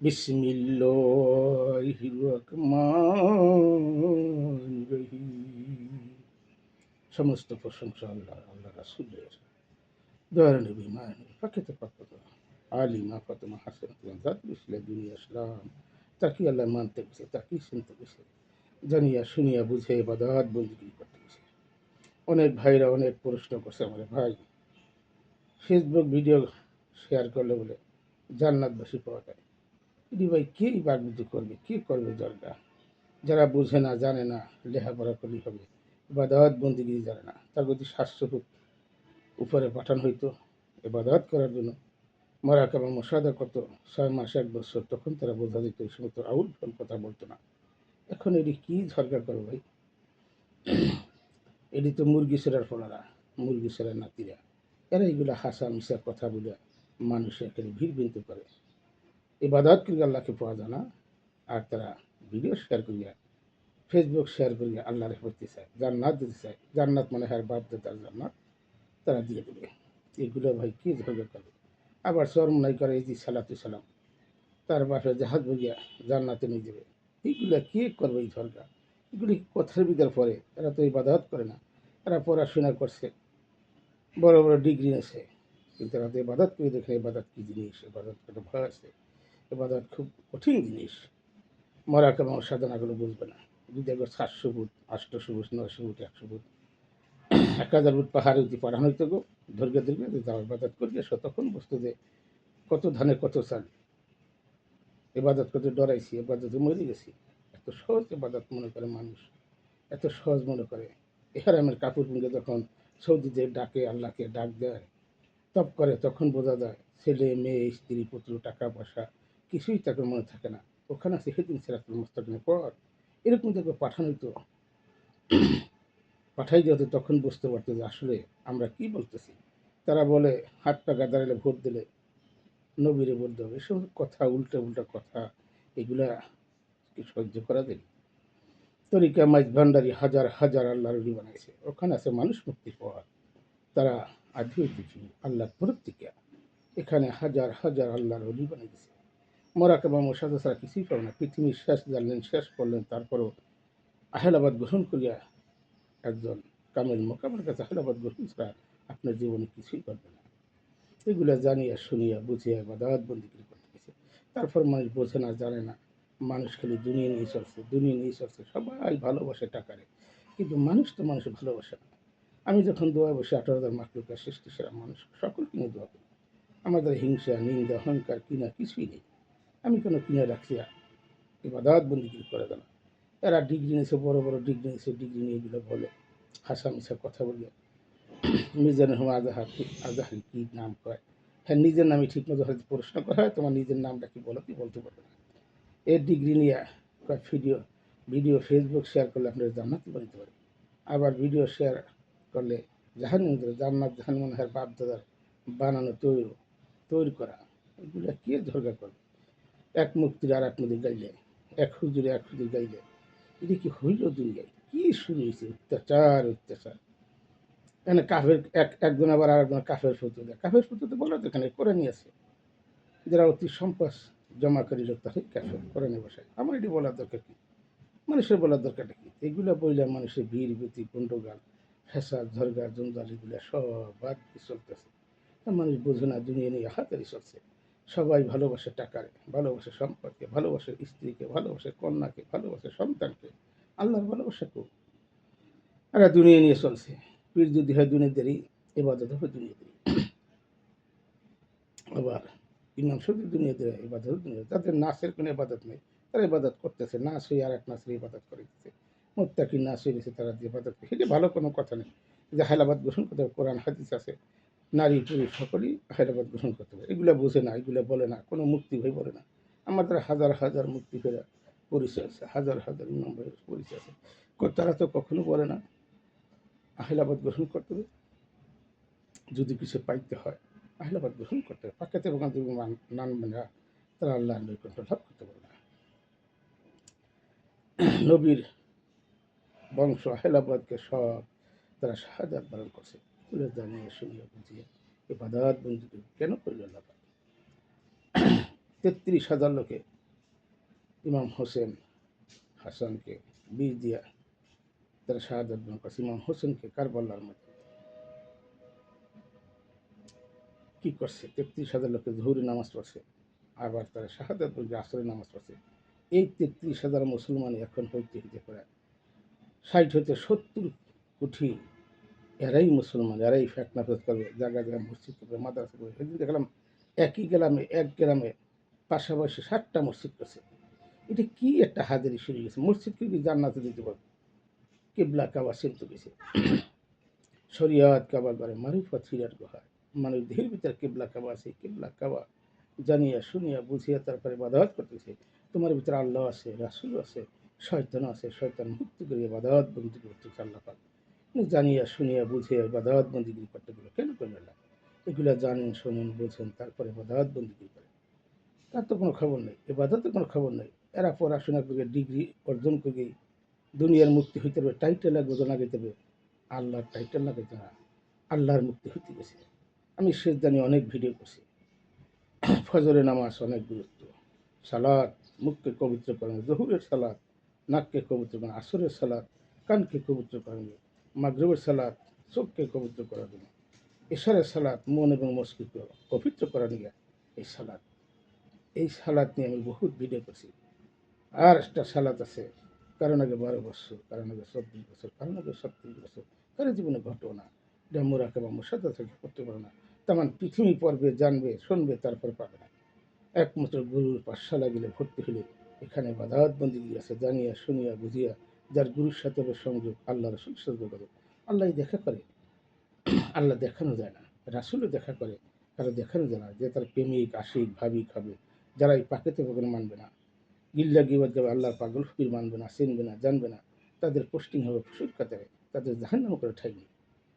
বিসমিল্লাহির রহমানির রহিম। সমস্ত প্রশংসা আল্লাহ, আল্লাহ রাসূলের, দয়ার নবী মায়ের নবী পাকেতে পাক আলিমা ফাতেমা হাসানাতুল্লাহ জাতির ইসলাম দুনিয়া ইসলাম তাকে আল্লাহ মানতে গেছে, তাকেই শুনতে গেছে, জানিয়া শুনিয়া বুঝে ইবাদত বন্দেগী করতে গেছে। অনেক ভাইরা অনেক প্রশ্ন করছে আমার ভাই, ফেসবুক ভিডিও শেয়ার করলে বলে জান্নাতবাসী পাওয়া যায়। এটি ভাই কে বাগবিটি করবে, কে করবে দরকার? যারা বুঝে না, জানে না, লেখাপড়া করলেই হবে, ইবাদত বন্দেগী জানে না, তার যদি 700 ফুট উপরে পাঠানো হইতো ইবাদত করার জন্য, মরাকাবা মশাদা কত 6 মাস 1 বছর, তখন তারা বোঝা দিত, এই সময় তো আউল ফল কথা বলতো না। এখন এটি কি ঝরকা করো ভাই? এটি তো মুরগি সেরার ফলারা, মুরগি সেরার নাতিরা, এরা এইগুলা হাসা মিশা কথা বলে মানুষের এখানে ভিড় বিনতে করে। ইবাদত করি আল্লাহকে পাওয়া যায় না, আর তারা ভিডিও শেয়ার করিয়া, ফেসবুক শেয়ার করিয়া আল্লাহরে করতে চায়, জান্নাত দিতে চায়। জান্নাত মানে হ্যাঁ বাপ দাদার জান্নাত তারা দিয়ে দেবে। এগুলো ভাই কি ঝগড়া করবে? আবার চরমনাই করে এই যে সালাতু সালাম, তার বাপে জাহাজ বইয়া জান্নাতে নিয়ে যাবে। এইগুলা কে করবে এই ঝগড়া? এগুলি কথার ভিতর পড়ে, এরা তো ইবাদত করে না। এরা পড়াশোনা করছে, বড় বড় ডিগ্রি আছে, কিন্তু এরা তো ইবাদত করে দেখে ইবাদত কী জিনিস, ইবাদত একটা ভয় আছে, ইবাদত খুব কঠিন জিনিস। মরাকামা সাধনাগুলো বুঝবে না। যদি একবার 700 foot 800 foot 900 foot 100 foot 1000 foot পাহাড়ে যদি পাঠানো হইতো গো, ধৈর্য ধৈর্য যাও ইবাদত করিয়ে তখন বুঝতো যে কত ধানে কত চাল। ইবাদত করতে ডরাইছি, ইবাদতে মরে গেছি। এত সহজ ইবাদত মনে করে মানুষ, এত সহজ মনে করে। এহারামের কাপড় পিঁধে যখন সৌদিতে ডাকে, আল্লাহকে ডাক দেয়, তপ করে, তখন বোঝা যায় ছেলে মেয়ে স্ত্রী পুত্র টাকা পয়সা কিছুই তাকে মনে থাকে না। ওখানে আছে সেদিন সিরাতুল মুস্তাকিমের পর এরকম দেখবে পাঠানোই তো, পাঠাই দিত, তখন বুঝতে পারতো যে আসলে আমরা কি বলতেছি। তারা বলে হাত টাকা দাঁড়ালে ভোট দিলে নবীরে ভোট দেবে, এসব কথা উল্টা উল্টা কথা, এগুলা কি সহ্য করা যায়? তরিকা মাইজ ভান্ডারি হাজার হাজার আল্লাহর অলি বানাইছে, ওখানে আছে মানুষ মুক্তি পাওয়ার, তারা আধিও কিছু আল্লাহ প্রত্যেকা, এখানে হাজার হাজার আল্লাহর অলি বানাই দিছে। মরাকাবা মোসাদা ছাড়া কিছুই পাবে না। পৃথিবীর শেষ জানলেন, শেষ করলেন, তারপরও আহেলাবাদ গ্রহণ করিয়া একজন কামেল মোকামের কাছে আহেলাবাদ গ্রহণ ছাড়া আপনার জীবনে কিছুই করবে না। এগুলা জানিয়া শুনিয়া বুঝিয়া ইবাদত বন্দেগী করতে গেছে। তারপর মানুষ বোঝে না, জানে না, মানুষ খালি দুনিয়া নিয়ে চলছে, দুনিয়া নিয়ে চলছে, সবাই ভালোবাসে টাকারে, কিন্তু মানুষ তো মানুষ ভালোবাসে না। আমি যখন দোয়া বসে 18,000 মাকলুকার সৃষ্টি সেরা মানুষ সকলকে নিয়ে দোয়া করি। আমাদের হিংসা নিন্দা অহংকার কিনা কিছুই নেই। আমি কোনো কিনে রাখছি ইবাদত বন্দেগী করে দেয় না। এরা ডিগ্রি নিয়েছে, বড় বড় ডিগ্রি নিয়েছে, ডিগ্রি নিয়ে এগুলো বলে হাসা মিশা কথা বলে মিজানুর রহমান আজাহারি কি নাম কয়, হ্যাঁ নিজের নামে ঠিক মতো হয়তো প্রশ্ন করা হয়, তোমার নিজের নামটা কি বলো, কি বলতে পারবে না। এর ডিগ্রি নিয়ে কয় ভিডিও ভিডিও ফেসবুক শেয়ার করলে আপনার জান্নাত বানাতে পারে। আবার ভিডিও শেয়ার করলে জাহান্নাম দেবে, জান্নাত জাহান্নাম হয় বাপ দাদার বানানো তৈরি করা। এগুলো কে ঝরগা করবে? এক মুক্তির আর এক নদী গাইলে, এক হুজুরে এক হুজুর গাইলে, এটা কি হইল দুনিয়ায়? কি শুরু হয়েছে অত্যাচার অত্যাচার। এখানে কাফের একজন আবার আরেকজন কাফের ফুতু দেয়, কাফের ফুতু তো বলো তো এখানে করে নিয়েছে, যারা অতি সম্পদ জমাকারী লোক তাকে কাফের করে নিয়ে বসায়। আমার এটি বলার দরকার কি? মানুষের বলার দরকারটা কি? এগুলো বললে মানুষের বীর ভীতি গন্ডগাল ফেসাদ ঝরগা জঞ্জাল এগুলো সব বাদ দিয়ে চলতেছে। মানুষ বোঝে না, দুনিয়া নিয়ে হাতারি চলছে। সবাই ভালোবাসে টাকারে, ভালোবাসে সম্পদকে, ভালোবাসে স্ত্রীকে, ভালোবাসে কন্যাকে, ভালোবাসে সন্তানকে। আল্লাহর ভালোবাসা খুব, এরা দুনিয়া নিয়ে চলছে। পীর যদি হয় দুনিয়াদেরই, এবাদত হবে দুনিয়াদেরই। আবার ইমাম শুধু দুনিয়াতে ইবাদত দুনিয়া, তাদের নাচের কোনো ইবাদত নেই, তারা ইবাদত করতেছে, নাচ হয়ে আর এক নাচের ইবাদত করে দিচ্ছে। মোত্তাকি নাচ হয়ে গেছে, তারা যে ইবাদত করে, সেটা ভালো কোনো কথা নেই। যে হায়লাবাদ গ্রহণ করতে হবে, কোরআন হাদিস আছে, নারী পুরুষ সকলেই হায়লাবাদ গ্রহণ করতে হবে। এগুলো বোঝে না, এগুলো বলে না, কোনো মুক্তি ভাই বলে না। আমাদের হাজার হাজার মুক্তি ফেরা পরিচয় আছে, হাজার হাজার ইমাম ভাইয়ের পরিচয় আছে, তারা তো কখনো বলে না আহিলাবাদ গ্রহণ করতে হবে। যদি কিছু পাইতে হয় আহিলাবাদ গ্রহণ করতে হবে, পাকাতে নানবে না, তারা আল্লাহ নৈকট্য লাভ করতে পারবে না। নবীর বংশ আহিলাবাদকে সব তারা শাহাদাত বরণ করছে, তুলে জানিয়ে শুনিয়ে বুঝিয়ে এ বাদাত বন্ধু কেন করল আল্লাহ? 33,000 লোকে ইমাম হোসেন হাসানকে বীজ দিয়া তারা শাহাদাত বরণ করছে। ইমাম হোসেনকে কারবালার মধ্যে কি করছে, 33,000 লোকের জহুরি নামাজ পড়ছে, আবার তারা শাহাদাত বরণ আসরের নামাজ পড়ছে। এই 33,000 মুসলমান এখন হইতে হইতে প্রায় 60 হইতে 70 কোটি এরাই মুসলমান, এরাই ফেতনা ফেস করবে, জায়গায় জায়গায় মসজিদ করবে, মাদ্রাসা করবে। সেদিন দেখলাম একই গ্রামে, এক গ্রামে পাশাপাশি 7টা মসজিদ করছে। এটা কি একটা হাজারি শুরু গেছে, মসজিদকে কি জান্নাতে দিতে পারবে? কেবলা কাবা চিনতে গেছে, শরিয়াত কাবা করে মারিফত সিরার গুহায় মানুষ দেহের ভিতরে কেবলা কাবা আছে, কেবলা কাবা জানিয়া শুনিয়া বুঝিয়া তারপরে বাধাত করতেছে। তোমার ভিতরে আল্লাহ আছে, রাসুল আছে, শয়তান আছে, শয়তান মুক্ত করিয়া বাধাত বন্দি করতেছে আল্লাহ পাক। জানিয়া শুনিয়া বুঝিয়া বাধাত বন্দিগিরি করতে গেল, কেন করলেন না? এগুলা জানেন, শোনেন, বোঝেন, তারপরে বাধাত বন্দিগিরি করে, তার তো কোনো খবর নেই, এ বাধাতে কোনো খবর নেই। এরা পড়াশোনা করে ডিগ্রি অর্জন করে দুনিয়ার মুক্তি হইতে হবে, টাইটেল এক বোঝা লাগাইতে হবে, আল্লাহর টাইটেল লাগাইতে না, আল্লাহর মুক্তি হইতে গেছে। আমি শেষ জানি অনেক ভিডিও করছি, ফজরে নামাজ অনেক গুরুত্ব, সালাত মুখকে পবিত্র করেন, জহুরের সালাত নাককে পবিত্র করেন, আসরের সালাত কানকে পবিত্র করেন, মাগরিবের সালাত চোখকে পবিত্র করার জন্য, এশারের সালাত মন এবং মস্তিষ্ক পবিত্র করা নিয়ে এই সালাত, এই সালাত নিয়ে আমি বহুত ভিডিও করছি। আর একটা সালাত আছে, কারণ আগে 12 বছর, কারণ আগে 24 বছর, কারণ আগে 37 বছর, কারো জীবনে ঘটনা এটা মোরাকাবা মোসাদা থেকে করতে পারে না, তেমন পৃথিবী পর্বে জানবে, শুনবে, তারপর পাবে না। একমাত্র গুরুর পাঠশালা গেলে ভর্তি হলে এখানে বাধাতবন্দি আছে, জানিয়া শুনিয়া বুঝিয়া যার গুরুর সাথে সংযোগ, আল্লাহ রসুল সাথে যোগাযোগ। আল্লাহ দেখা করে, আল্লাহ দেখানো যায় না, রাসুলও দেখা করে, কারো দেখানো যায় না। যে তার প্রেমিক আশিক ভাবিক হবে, যারা এই পাকেতে পাকে মানবে না, গিল্লা গিবাদ যাবে, আল্লাহর পাগল ফকির মানবে না, চিনবে না, জানবে না, তাদের পোস্টিং হবে ফুসুর কাতারে, তাদের জাহান্নাম করে ঠাই নেই।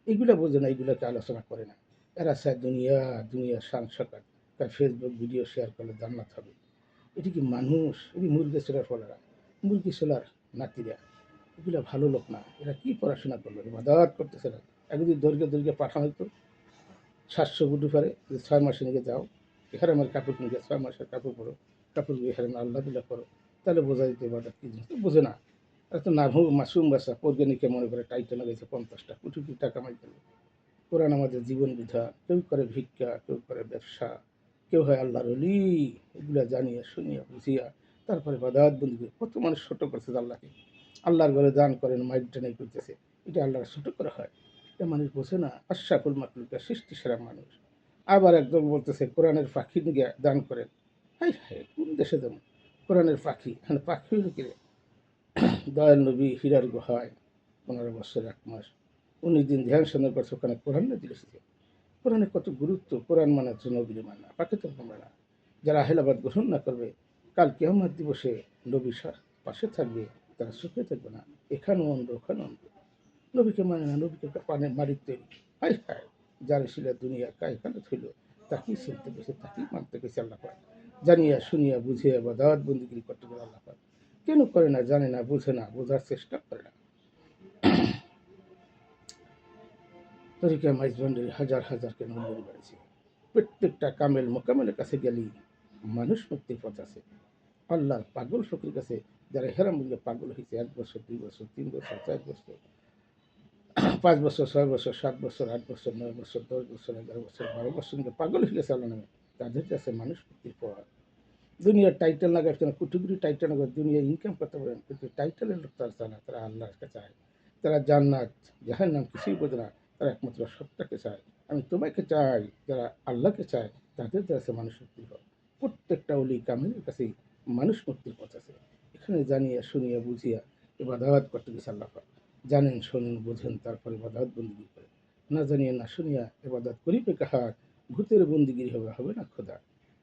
এগুলা বোঝে না, এগুলোকে আলোচনা করে না। এরা চায় দুনিয়া, দুনিয়ার শান সকাল, তার ফেসবুক ভিডিও শেয়ার করলে জান্নাত হবে। এটি কি মানুষ? এটি মুরগি ছোলার ফলারা, মুরগি ছোলার নাতিরা, এগুলো ভালো লোক না। এরা কি পড়াশোনা করলো, ইবাদত করতেছে না। একদিন দৈর্ঘ্যে দৈর্ঘ্যে পাঠানো হতো 700 পারে যে 6 মাসে নিয়ে যাও, এখানে আমার কাপড় কিনে 6 মাসের কাপড় পরো, কাপড় এখানে আল্লাহ দিল্লা করো, তাহলে বোঝা যেতে ইবাদত কি জিনিস, বোঝে না। এত নাভু মাসুম বাসা পর্যানিকে মনে করে টাইটেল গেছে 50টা কোটি কোটি টাকা কামাই গেল। কোরআন আমাদের জীবন বিধান, কেউ করে ভিক্ষা, কেউ করে ব্যবসা, কেউ হয় আল্লাহর অলি। এগুলা জানিয়া শুনিয়া বুঝিয়া তারপরে বাদাত বন্দি করে কত মানুষ ছোট করছে আল্লাহকে, আল্লাহর ঘরে দান করেন, মাইক টানাই করতেছে, এটা আল্লাহর ছোট করা হয়? এটা মানুষ বোঝে না। আশরাফুল মাখলুকা, সৃষ্টি সেরা মানুষ। আবার একজন বলতেছে কোরআনের পাখি নিয়ে দান করেন। হাই হাই, কোন দেশে যেমন কোরআনের পাখি, হ্যাঁ পাখি হলো কি রে? দয়াল নবী হীরার গুহায় 15 বছর 1 মাস 19 দিন ধ্যান সাধনা করছে, ওখানে কোরআন নাজিল এসেছে। কোরআনের কত গুরুত্ব, কোরআন মানে হচ্ছে নবীর মানা, পাকে তো আমরা না। যারা আহলাবাদ গ্রহণ না করবে, কাল কিয়ামত দিবসে নবী পাশে থাকবে, তারা সুখে থাকবে না। এখানেও অন্ধ, ওখানে অন্ধ, নবীকে মানে না, নবীকে পানে মারিত তৈরি। হাই হাই, যার ছিল দুনিয়া কায়খানা ছিল, তাকেই চিনতে গেছে, তাকেই মানতে গেছে আল্লাহ পাক। জানিয়া শুনিয়া বুঝিয়া বা দাওয়াত বন্দিগিরি করতে গেলে আল্লাহ পাক কেন করে না, জানে না, বুঝে না, বোঝার চেষ্টা করে না। তরিকা মাইজবান্ডের হাজার হাজার কেন মূল্য বাড়ছে। প্রত্যেকটা কামেল মোকামেলের কাছে গেলেই মানুষ মুক্তির পথ আছে। আল্লাহর পাগল ফকির কাছে যারা হেরাম বললে পাগল হয়েছে 1 বছর 2 বছর 3 বছর 4 বছর 5 বছর 6 বছর 7 বছর 8 বছর 9 বছর 10 বছর 11 বছর 12 বছর পাগল হয়ে গেছে আল্লাহ নামে, তাদের কাছে মানুষ মুক্তির পথ। দুনিয়ার টাইটেল লাগাচ্ছে না, কোটি কোটি টাইটেল লাগায় দুনিয়া ইনকাম করতে পারেন, কিন্তু টাইটেলের লোক তারা চায় না, তারা আল্লাহকে চায়। তারা জান্নাত জাহান্নাম কিছুই বোঝে না, তারা একমাত্র সত্যকে চায়। আমি তোমাকে চাই, যারা আল্লাহকে চায় তাদের কাছে মানুষ মুক্তির পথ। প্রত্যেকটা অলি কামিলের কাছেই মানুষ মুক্তির পথ আছে। এখানে জানিয়া শুনিয়া বুঝিয়া ইবাদত করতে গেছে আল্লাহ পাক। জানেন, শোনেন, বোঝেন, তারপরে ইবাদত বন্দিগি করে। না জানিয়া না শুনিয়া ইবাদত করিবে কাহার, ভূতের বন্দিগিরি হবে, হবে না খোদা।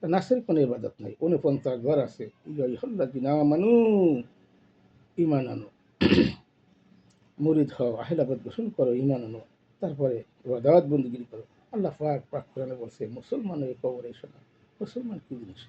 নাচের কোনো ইবাদত নাই, 49 ঘর আছে, ইয়া মানু ইমান আনো, মুরিদ হও, আহিলাবাদ গোসল করো, ইমান আনো, তারপরে ইবাদত বন্দিগিরি করো। আল্লাহ পাক পাক কোরআনে বলছে মুসলমান এই কবরে এসো না। মুসলমান কি জিনিস?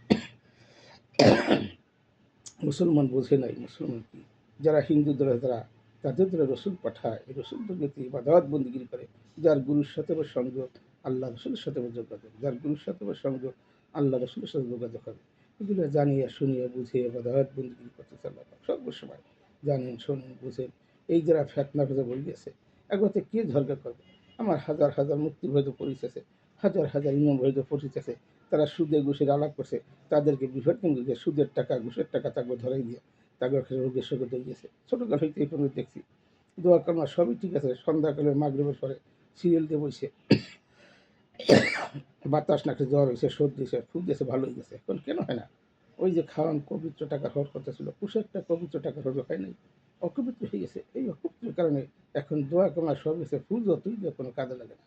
মুসলমান বোঝে নাই মুসলমান কি। যারা হিন্দু ধরে, তারা তাদের ধরে রসুল পাঠায়, এই রসুল দুর্গতি ইবাদত বন্দিগিরি করে। যার গুরুর সাথে বা সংযোগ, আল্লাহ রসুলের সাথে যোগাযোগ, যার গুরুর সাথে বা সংযোগ, আল্লাহ রসুলের সাথে যোগাযোগ হবে। এগুলো জানিয়ে শুনিয়ে বুঝিয়ে বাদাত বন্দিগিরি করতেছে আল্লাহ পাক সর্বসময়। জানেন শোনেন বুঝেন। এই যারা ফেতনা ফেতে বলে গেছে একবারে কে ঝরকা করবে। আমার হাজার হাজার মুক্তি হয়তো পরিচেছে, হাজার হাজার ইমাম হয়তো পরিচেছে, তারা সুদে ঘুষের আলাপ করছে, তাদেরকে বিভ্রাট কিন্তু যে সুদের টাকা ঘুষের টাকা তাকে ধরাই দিয়ে তাকে রোগের সঙ্গে দিয়ে গেছে। ছোটোকাল হইতে এই পর্যন্ত দেখছি দোয়া কালমা সবই ঠিক আছে, সন্ধ্যাকালে মাগরিবের পরে সিরিয়াল দিয়ে বসে বাতাস নাকে জ্বর হয়েছে, সর্দি হয়েছে, ফুল দিয়েছে, ভালো হয়ে গেছে। এখন কেন হয় না? ওই যে খাওয়ান পবিত্র টাকা হওয়ার কথা ছিল, পোশাকটা পবিত্র টাকা হওয়া হয় নাই, অপবিত্র হয়ে গেছে। এই অপবিত্রের কারণে এখন দোয়া কামা সব গেছে, ফুল যতই দিয়ে কোনো কাজে লাগে না।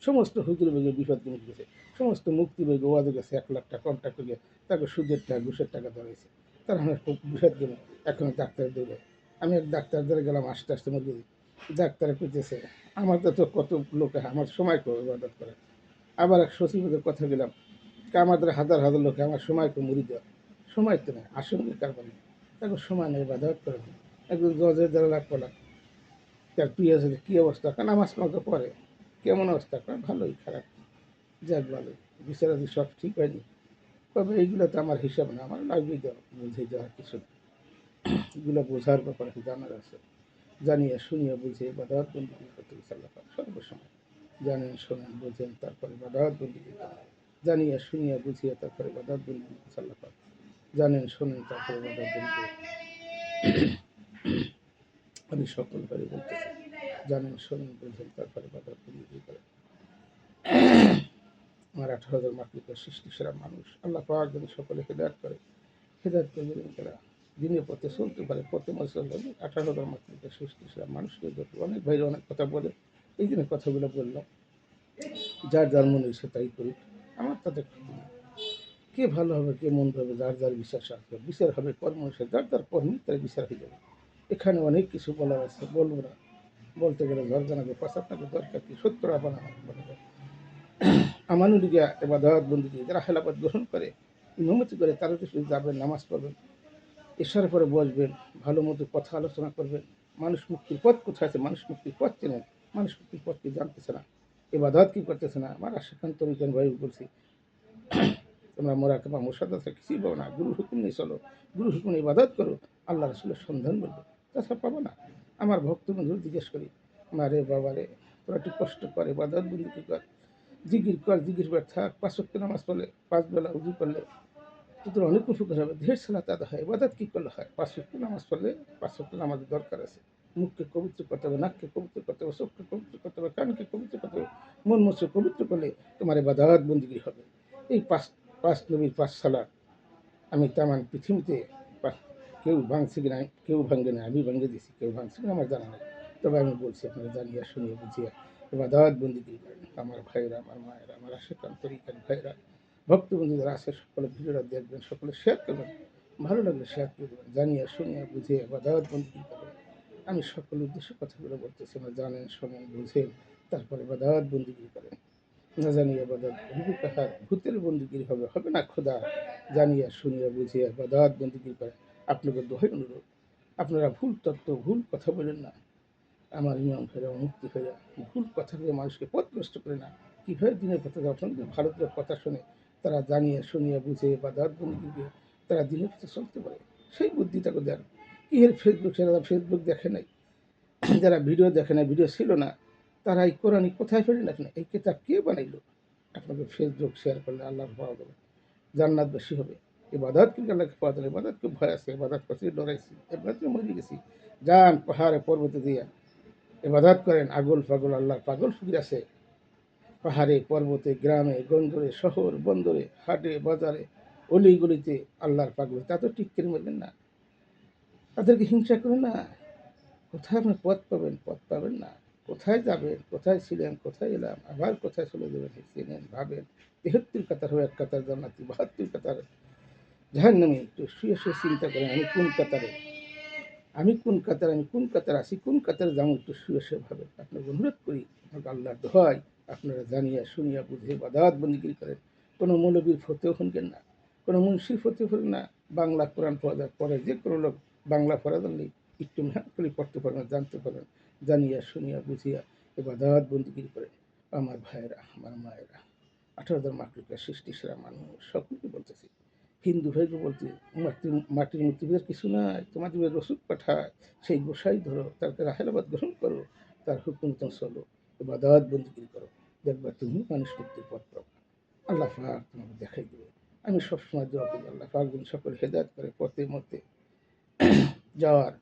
সমস্ত হুজুর বেগে বিপদ মিটে গেছে, সমস্ত মুক্তি বেগে ওয়াদে গেছে 1 লাখ টাকা কন্ট্যাক্ট করে তাকে সুদের টাকা ঘুষের টাকা ধরেছে। তার আমার খুব বিপদ গেল। এখন ডাক্তার দৌড়ে, আমি এক ডাক্তার ধরে গেলাম আস্তে আস্তে মধ্যে ডাক্তারে করতেছে আমার তো কত লোক আমার সময় করে ইবাদত করে। আবার এক সচিবের কথা গেলাম, আমাদের হাজার হাজার লোকে আমার সময় তো মুড়ি দেওয়া, সময় তো নেই, আসঙ্গে কারবার নেই, এখন সময় নেই বাধাত করে নেই। একজন জজের দ্বারা লাগ পড়া, তার প্রিয় ছেলে কী অবস্থা, কারণ নামাজ কামাকে পরে কেমন অবস্থা, কারণ ভালোই খারাপ, যাক ভালোই, বিচারাদি সব ঠিক হয়নি। তবে এইগুলো তো আমার হিসাব না, আমার লাগবেই দেওয়া, বুঝে দেওয়ার কিছু না। এগুলো বোঝার ব্যাপারে জানার আছে। জানিয়ে শুনিয়ে বুঝে বাধাত বন্দি করতে গেছে আল্লাহ পাক সর্বসময়। জানেন শোনেন বোঝেন তারপরে বাধাত বন্দি করেন। জানিয়ে শুনিয়ে বুঝিয়ে তারপরে বাধাত বন্দি করতে আল্লাহ পাক। জানেন শোনেন তারপরে বাধাত বন্দি। আমি সকল বাড়ি বলতেছি, জানেন শোনেন বোঝেন তারপরে বাধাত বন্দি করেন। আমার 18,000 মাতৃকার সৃষ্টি সেরা মানুষ আল্লাহ পাক যদি সকলে হেদায়ত করে, হেদায়ত করে যদি তারা দিনের পথে চলতে পারে, পথে চলতে 18,000 মাতৃকার সৃষ্টি সেরা মানুষকে দেখে অনেক ভাইরা অনেক কথা বলে। এই জন্য কথাগুলো বললাম, যার যার মনে এসে তাই করি, আমার তাতে ক্ষতি নেই। কে ভালো হবে কে মন্দ হবে যার যার বিচার আসবে, বিচার হবে কর্ম অনুসারে, যার যার কর্মী তার বিচার হয়ে যাবে। এখানে অনেক কিছু বলার আছে, বলবো না, বলতে গেলে ঝড় জানাবে পাঁচ আপনাকে দরকার কি 70 আপনার বলা যায়। আমানুলিগা এবার দাওয়াত বন্দি দিয়ে যারা হেলাপথ গ্রহণ করে, ইমামতি করে, তারা তো শুধু যাবেন নামাজ পড়বেন, এশার পরে বসবেন, ভালো মতো কথা আলোচনা করবেন। মানুষ মুক্তির পথ কোথায় আছে, মানুষ মুক্তির পথ চেনেন, মানুষ মুক্তির পথ কি জানতেছে না, এবাদত কি করতেছে না। আমার সেখান তরিকান ভাই বলছি, তোমরা মোরাকাবা মোসাদা কিছুই পাবো না, গুরু হুকুম নিয়ে চলো, গুরু হুকুম ইবাদত করো, আল্লাহ রসুলের সন্ধান বলবো, তাছাড়া পাবো না। আমার ভক্ত বন্ধু জিজ্ঞেস করি, মারে বাবারে তোরা একটু কষ্ট করে ইবাদত বন্দি কর, জিগির কর, জিগির পর থাক, 5 ওয়াক্ত নামাজ পড়লে, 5 বেলা উজু করলে তোদের অনেক উপকার হবে, ঢের সালাত আদা হয়, ইবাদত কী করলে হয়, 5 ওয়াক্ত নামাজ পড়লে 5 ওয়াক্ত নামাজের দরকার আছে। মুখকে পবিত্র করতে হবে, নাককে পবিত্র করতে হবে, চোখকে পবিত্র করতে হবে, কানকে পবিত্র করতে হবে, মন মস্তিষ্ক পবিত্র করলে তোমার ইবাদত বন্দিগি হবে। এই পাঁচ পাঁচ নবীর 5 সালাত আমি তেমন পৃথিবীতে কেউ ভাঙছে কিনা, কেউ ভাঙবে না, আমি ভাঙে দিয়েছি, কেউ ভাঙছে কিনা আমার জানা নেই। তবে আমি বলছি আপনারা জানিয়া শুনিয়ে বুঝিয়া ইবাদত বন্দিগি করেন। আমার ভাইরা, আমার মায়েরা, আমার আশেপান তরিকার ভাইরা, ভক্তবন্ধু যারা আছে সকলে ভিডিওটা দেখবেন, সকলে শেয়ার করবেন, ভালো লাগলে শেয়ার করে দেবেন। জানিয়া শুনিয়া বুঝিয়ে ইবাদত বন্দিগি করেন। আমি সকল উদ্দেশ্যে কথাগুলো বলতেছি না, জানেন শোনেন বুঝেন তারপরে ইবাদত বন্দিগি করেন। না জানিয়া ইবাদত বন্দি কাহার, ভূতের বন্দিগিরি হবে, হবে না খোদা। জানিয়া শুনিয়া বুঝিয়া ইবাদত বন্দিগি করেন। আপনাদের দোহাই অনুরোধ, আপনারা ভুল তত্ত্ব ভুল কথা বলেন না। আমার ইমাম ভাইরা মুক্তি ভাইরা ভুল কথা বলে মানুষকে পথগ্রস্ত করে না। কীভাবে দিনের পথে যখন ভারতের কথা শুনে তারা জানিয়ে শুনিয়ে বুঝে বা দাঁত বন্দি দিয়ে তারা দিনের পথে চলতে পারে, সেই বুদ্ধিটাকে দেন। কি এর ফেসবুক, যারা ফেসবুক দেখে নাই, যারা ভিডিও দেখে নাই, ভিডিও ছিল না, তারা এই কোরআন কোথায় পেলেন আপনি, এই কিতাব কে বানাইলো? আপনাকে ফেসবুক শেয়ার করলে আল্লাহর পাওয়া যাবে, জান্নাত বেশি হবে। এবাদত কিন্তু আল্লাহকে পাওয়া যাবে, এবাদত খুব ভয় আছে, এবাদত করছি ডরাইছি, এবাদত মরে গেছি। যান পাহাড়ে পর্বতে দিয়া ইবাদত করেন, আগল পাগল আল্লাহর পাগল ফির আছে পাহাড়ে পর্বতে গ্রামে গঞ্জরে শহর বন্দরে হাটে বাজারে অলিগলিতে আল্লাহর পাগল, তা তো ঠিক করে বললেন না, তাদেরকে হিংসা করে না। কোথায় আপনি পথ পাবেন, পথ পাবেন না। কোথায় যাবেন, কোথায় ছিলেন, কোথায় এলাম, আবার কোথায় চলে যাবেন, চেনেন ভাবেন। 73 কাতার হবে, 1 কাতার জান্নাতি, 72 কাতার জাহান্নামী। একটু শুয়ে শুয়ে চিন্তা করেন, আমি কোন কাতারে, আমি কোন কাতার, আমি কোন কাতার আছি, কোন কাতারে যাবো, একটু শুয়ে শুয়ে ভাবেন। আপনাকে অনুরোধ করি, আপনাকে আল্লাহর দোহাই, আপনারা জানিয়া শুনিয়া বুঝে বাদাত বন্দিগিরি করেন। কোনো মৌলবীর ফতেও শুনবেন না, কোনো মুন্সির ফতেও শুনবেন না। বাংলা কোরআন পড়ে যে কোনো লোক বাংলা পড়া জানলেই একটু মেহনত করে পড়তে পারবেন, জানতে পারবেন। জানিয়া শুনিয়া বুঝিয়া এ বাদাত বন্দিগিরি করেন। আমার ভাইয়েরা, আমার মায়েরা, 18,000 মাকলুকের সৃষ্টি সেরা মানুষ সকলকে বলতেছি, হিন্দু ভাইকে বলতে মাটির মূর্তিদের কিছু নাই, তোমাদের রসুদ পাঠায়, সেই গোসাই ধরো, তাকে রাহেলাবাদ গ্রহণ করো, তার হুকুম তো চলো, ইবাদত বন্দিগিরি করো, দেখবা তুমি মানুষ মুক্তির পথ পাবো, আল্লাহ পাক তোমাকে দেখাই দেবে। আমি সবসময় দোয়া করি আল্লাহ পাক যেন সকল হেদায়েত করে পথে মতে যাওয়ার,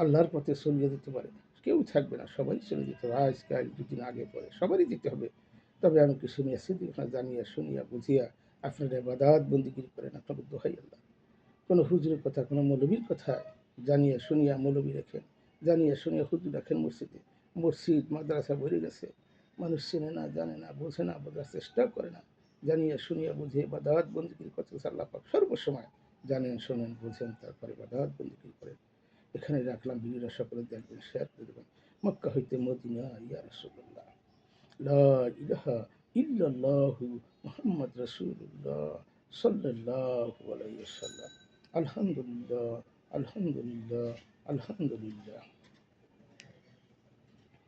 আল্লাহর পথে চলিয়ে দিতে পারে। কেউ থাকবে না, সবাই চলে যেতে হবে, আজকাল দুদিন আগে পরে সবারই দিতে হবে। তবে আমি কিছু নিয়ে সিদ্দিকনা জানিয়া শুনিয়া বুঝিয়া আপনারা ইবাদত বন্দিগিরি করেন, আপনাকে দোহাই আল্লাহ। কোনো হুজুরের কথা, কোনো মৌলবীর কথা জানিয়া শুনিয়া মৌলবী রেখেন, জানিয়া শুনিয়া হুজুর রাখেন মসজিদে, মসজিদ মাদ্রাসা ভরে গেছে, মানুষ চেনে না, জানে না, বোঝে না, বোঝার চেষ্টাও করে না। জানিয়া শুনিয়া বুঝে বা দাওয়াত বন্দিগির কথা আল্লাহ পাক সর্বসময় জানেন, শোনেন, বোঝেন, তারপরে বা দাওয়াত বন্দিগিরি করেন। এখানে রাখলাম, ভিডিওটা সকলে দেখবেন, শেয়ার করে দেবেন। মক্কা হইতে মদিনা, ইয়া রাসূলুল্লাহ, লা ইলাহা ইল্লাল্লাহু মুহাম্মদ রাসূলুল্লাহ সাল্লাল্লাহু আলাইহি ওয়াসাল্লাম। আলহামদুলিল্লাহ, আলহামদুলিল্লাহ, আলহামদুলিল্লাহ।